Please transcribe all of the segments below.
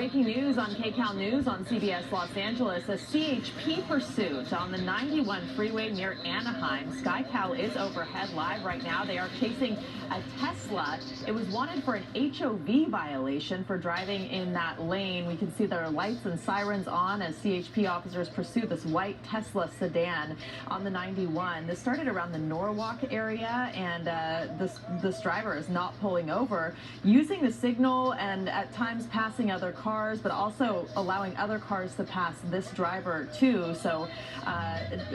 Breaking news on KCAL News on CBS Los Angeles. A CHP pursuit on the 91 freeway near Anaheim. KCAL is overhead live right now. They are chasing a Tesla. It was wanted for an HOV violation for driving in that lane. We can see their lights and sirens on as CHP officers pursue this white Tesla sedan on the 91. This started around the Norwalk area, and this driver is not pulling over, using the signal and at times passing other cars, but also allowing other cars to pass this driver too. So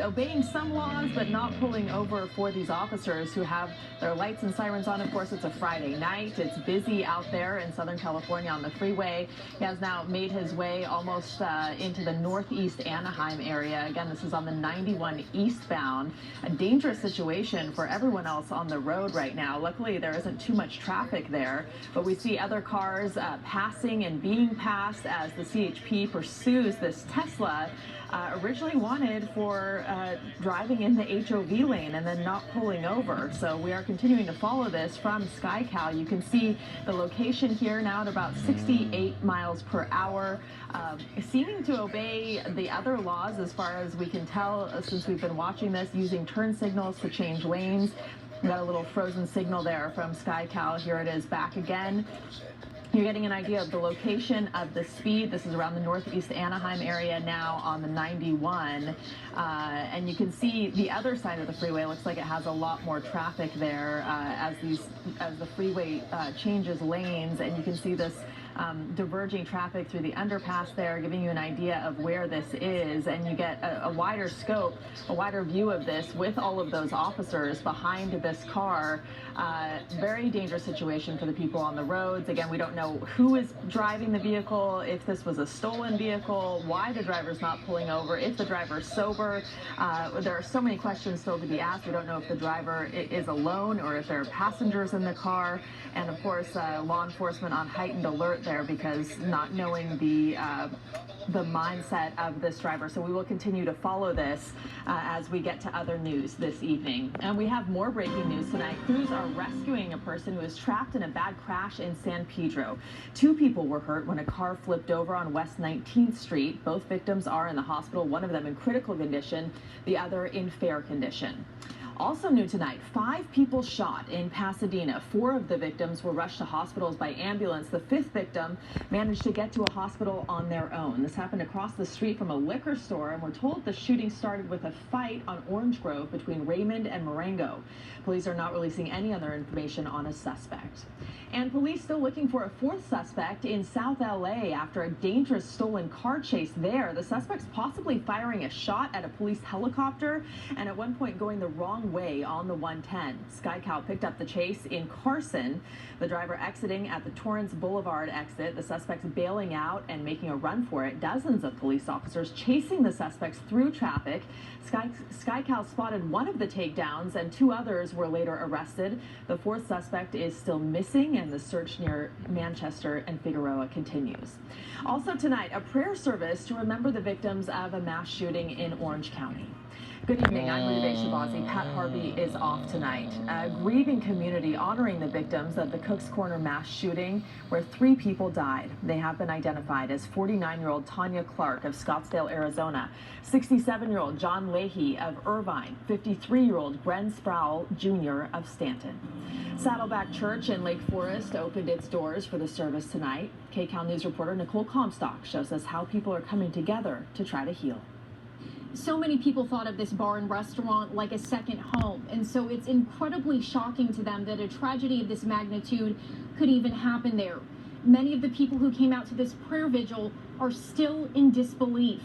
obeying some laws, but not pulling over for these officers who have their lights and sirens on. Of course, it's a Friday night. It's busy out there in Southern California on the freeway. He has now made his way almost into the northeast Anaheim area. Again, this is on the 91 eastbound. A dangerous situation for everyone else on the road right now. Luckily, there isn't too much traffic there, but we see other cars passing and being passed as the CHP pursues this Tesla, originally wanted for driving in the HOV lane and then not pulling over. So we are continuing to follow this from KCAL. You can see the location here now at about 68 miles per hour, seeming to obey the other laws as far as we can tell since we've been watching this, using turn signals to change lanes. We got a little frozen signal there from KCAL. Here it is back again. You're getting an idea of the location of the speed. This is around the northeast Anaheim area now on the 91. And you can see the other side of the freeway. Looks like it has a lot more traffic there as the freeway changes lanes. And you can see this diverging traffic through the underpass there, giving you an idea of where this is. And you get a wider scope, a wider view of this with all of those officers behind this car. Very dangerous situation for the people on the roads. Again, we don't know who is driving the vehicle, if this was a stolen vehicle, why the driver's not pulling over, if the driver's sober. There are so many questions still to be asked. We don't know if the driver is alone or if there are passengers in the car. And of course, law enforcement on heightened alert there because not knowing the mindset of this driver. So we will continue to follow this as we get to other news this evening. And we have more breaking news tonight. Crews are rescuing a person who was trapped in a bad crash in San Pedro. 2 people were hurt when a car flipped over on West 19th Street. Both victims are in the hospital, one of them in critical condition, the other in fair condition. Also new tonight, 5 people shot in Pasadena. 4 of the victims were rushed to hospitals by ambulance. The 5th victim managed to get to a hospital on their own. This happened across the street from a liquor store, and we're told the shooting started with a fight on Orange Grove between Raymond and Marengo. Police are not releasing any other information on a suspect. And police still looking for a 4th suspect in South LA after a dangerous stolen car chase there. The suspect's possibly firing a shot at a police helicopter and at one point going the wrong way on the 110. KCAL picked up the chase in Carson. The driver exiting at the Torrance Boulevard exit. The suspects bailing out and making a run for it. Dozens of police officers chasing the suspects through traffic. KCAL spotted one of the takedowns and 2 others were later arrested. The 4th suspect is still missing and the search near Manchester and Figueroa continues. Also tonight, a prayer service to remember the victims of a mass shooting in Orange County. Good evening, I'm Rita Shabazi. Pat Harvey is off tonight. A grieving community honoring the victims of the Cook's Corner mass shooting where 3 people died. They have been identified as 49-year-old Tanya Clark of Scottsdale, Arizona, 67-year-old John Leahy of Irvine, 53-year-old Gren Sproul Jr. of Stanton. Saddleback Church in Lake Forest opened its doors for the service tonight. KCAL News reporter Nicole Comstock shows us how people are coming together to try to heal. So many people thought of this bar and restaurant like a second home, and so it's incredibly shocking to them that a tragedy of this magnitude could even happen there. Many of the people who came out to this prayer vigil are still in disbelief.